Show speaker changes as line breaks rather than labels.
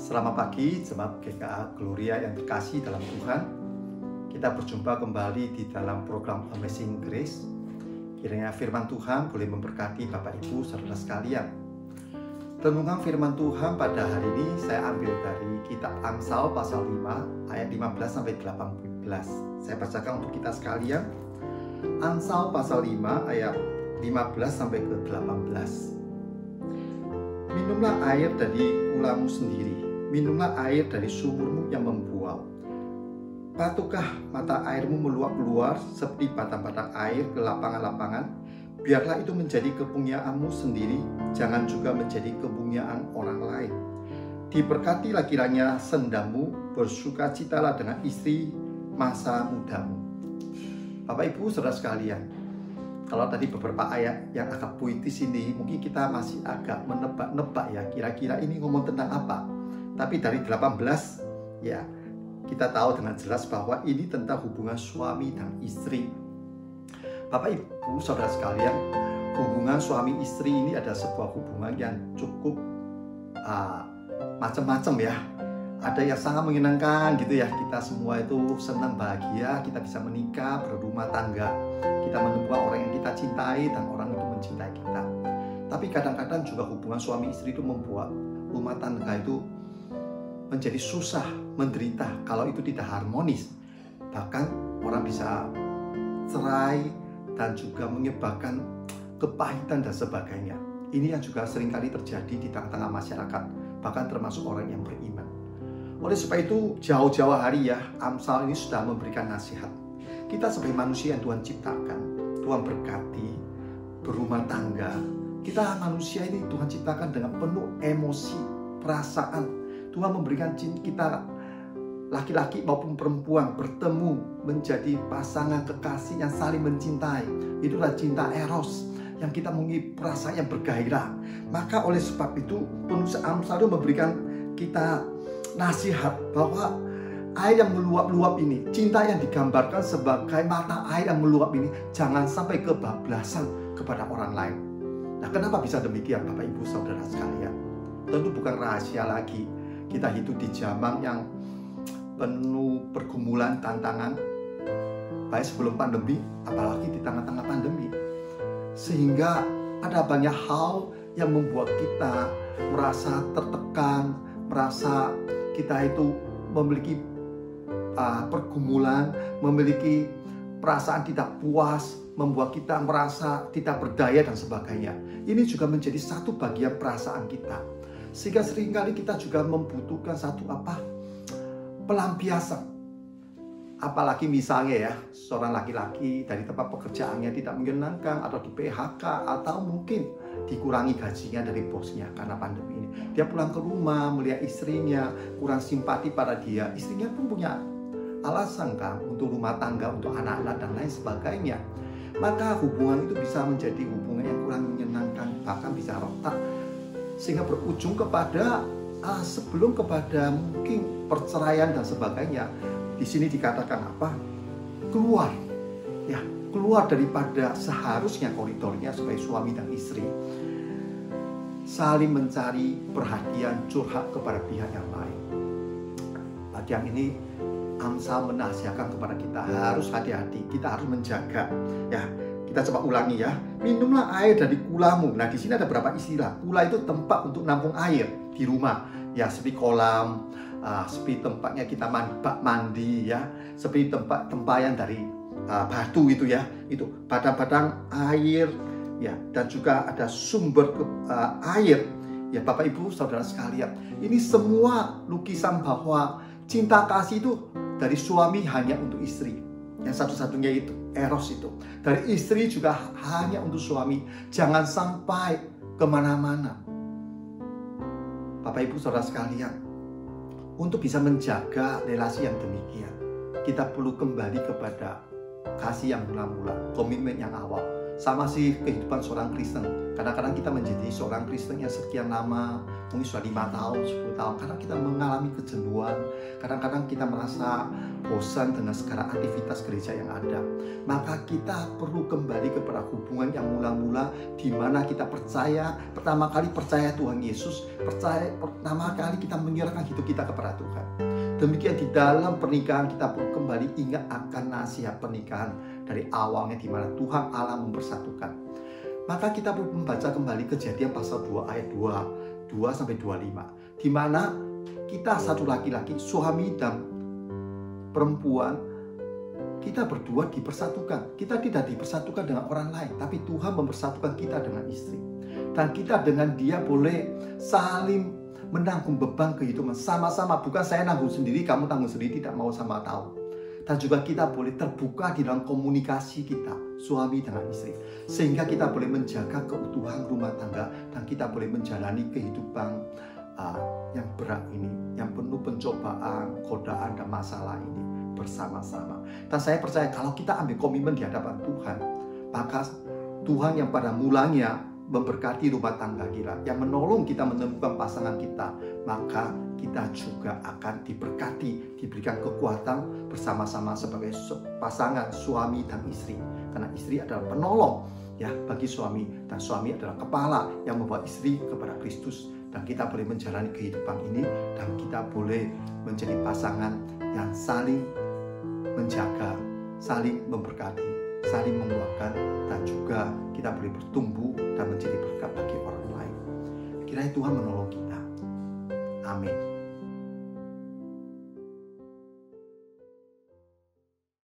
Selamat pagi, jemaat GKA Gloria yang terkasih dalam Tuhan. Kita berjumpa kembali di dalam program Amazing Grace. Kiranya firman Tuhan boleh memberkati Bapak Ibu saudara sekalian. Renungan firman Tuhan pada hari ini saya ambil dari kitab Amsal pasal 5 ayat 15 sampai 18. Saya bacakan untuk kita sekalian. Amsal pasal 5 ayat 15 sampai ke 18. Minumlah air dari kulamu sendiri, minumlah air dari sumurmu yang membual. Patutkah mata airmu meluap keluar seperti batang-batang air ke lapangan-lapangan? Biarlah itu menjadi kepunyaanmu sendiri, jangan juga menjadi kepunyaan orang lain. Diberkatilah kiranya sendamu, bersukacitalah dengan istri masa mudamu. Bapak Ibu saudara sekalian, kalau tadi beberapa ayat yang agak puitis ini, mungkin kita masih agak menebak-nebak ya, kira-kira ini ngomong tentang apa. Tapi dari 18, ya kita tahu dengan jelas bahwa ini tentang hubungan suami dan istri. Bapak Ibu saudara sekalian, hubungan suami istri ini adalah sebuah hubungan yang cukup macam-macam ya. Ada yang sangat menyenangkan gitu ya, kita semua itu senang bahagia, kita bisa menikah, berumah tangga, kita menemukan orang yang kita cintai dan orang itu mencintai kita. Tapi kadang-kadang juga hubungan suami istri itu membuat rumah tangga itu menjadi susah, menderita kalau itu tidak harmonis. Bahkan orang bisa cerai dan juga menyebabkan kepahitan dan sebagainya. Ini yang juga seringkali terjadi di tengah-tengah masyarakat, bahkan termasuk orang yang beriman. Oleh sebab itu, jauh-jauh hari ya, Amsal ini sudah memberikan nasihat. Kita sebagai manusia yang Tuhan ciptakan, Tuhan berkati, berumah tangga. Kita manusia ini Tuhan ciptakan dengan penuh emosi, perasaan. Tuhan memberikan kita laki-laki maupun perempuan bertemu menjadi pasangan kekasih yang saling mencintai. Itulah cinta eros yang kita memiliki perasaan yang bergairah. Maka oleh sebab itu, penulis Amsal itu memberikan kita nasihat bahwa air yang meluap-luap ini, cinta yang digambarkan sebagai mata air yang meluap ini, jangan sampai kebablasan kepada orang lain. Nah, kenapa bisa demikian Bapak Ibu Saudara sekalian? Tentu bukan rahasia lagi. Kita hidup di zaman yang penuh pergumulan, tantangan, baik sebelum pandemi, apalagi di tengah-tengah pandemi. Sehingga ada banyak hal yang membuat kita merasa tertekan, merasa kita itu memiliki pergumulan, memiliki perasaan tidak puas, membuat kita merasa tidak berdaya dan sebagainya. Ini juga menjadi satu bagian perasaan kita. Sehingga seringkali kita juga membutuhkan satu pelampiasan. Apalagi misalnya ya, seorang laki-laki dari tempat pekerjaannya tidak menyenangkan atau di PHK atau mungkin dikurangi gajinya dari bosnya karena pandemi ini. Dia pulang ke rumah melihat istrinya kurang simpati pada dia. Istrinya pun punya alasan kan untuk rumah tangga, untuk anak-anak dan lain sebagainya. Maka hubungan itu bisa menjadi hubungan yang kurang menyenangkan, bahkan bisa retak sehingga berujung kepada sebelum kepada mungkin perceraian dan sebagainya. Di sini dikatakan apa? Keluar, ya, keluar daripada seharusnya koridornya sebagai suami dan istri, saling mencari perhatian, curhat kepada pihak yang lain. Bagian ini Amsal menasihatkan kepada kita harus hati-hati, kita harus menjaga. Ya, kita coba ulangi ya. Minumlah air dari kulamu. Nah, di sini ada beberapa istilah. Kula itu tempat untuk nampung air di rumah, ya, seperti kolam. Seperti tempatnya kita bak mandi ya, seperti tempat tempayan dari batu itu ya, itu batang-batang air ya, dan juga ada sumber air ya. Bapak Ibu Saudara sekalian, ini semua lukisan bahwa cinta kasih itu dari suami hanya untuk istri, yang satu-satunya itu eros itu, dari istri juga hanya untuk suami, jangan sampai kemana-mana. Bapak Ibu Saudara sekalian, untuk bisa menjaga relasi yang demikian, kita perlu kembali kepada kasih yang mula-mula, komitmen yang awal. Sama sih kehidupan seorang Kristen. Kadang-kadang kita menjadi seorang Kristen yang sekian lama, mungkin sudah 5 tahun, 10 tahun, karena kita mengalami kejenuhan. Kadang-kadang kita merasa bosan dengan segala aktivitas gereja yang ada. Maka kita perlu kembali kepada hubungan yang mula-mula, di mana kita percaya, pertama kali percaya Tuhan Yesus, pertama kali kita menyerahkan hidup kita kepada Tuhan. Demikian di dalam pernikahan kita perlu kembali ingat akan nasihat pernikahan dari awalnya, di mana Tuhan Allah mempersatukan. Maka kita perlu membaca kembali Kejadian pasal 2 ayat 2-25, di mana kita satu laki-laki, suami dan perempuan, kita berdua dipersatukan. Kita tidak dipersatukan dengan orang lain, tapi Tuhan mempersatukan kita dengan istri. Dan kita dengan dia boleh saling menanggung beban kehidupan sama-sama. Bukan saya nanggung sendiri, kamu tanggung sendiri, tidak mau sama tahu. Dan juga kita boleh terbuka di dalam komunikasi kita, suami dengan istri. Sehingga kita boleh menjaga keutuhan rumah tangga, dan kita boleh menjalani kehidupan yang berat ini, yang penuh pencobaan, godaan, dan masalah ini bersama-sama. Dan saya percaya kalau kita ambil komitmen di hadapan Tuhan, maka Tuhan yang pada mulanya memberkati rumah tangga kita, yang menolong kita menemukan pasangan kita, maka kita juga akan diberkati, diberikan kekuatan bersama-sama sebagai pasangan suami dan istri. Karena istri adalah penolong ya bagi suami, dan suami adalah kepala yang membawa istri kepada Kristus. Dan kita boleh menjalani kehidupan ini, dan kita boleh menjadi pasangan yang saling menjaga, saling memberkati, saling menguatkan, dan juga kita boleh bertumbuh dan menjadi berkat bagi orang lain. Kiranya Tuhan menolong kita. Amin.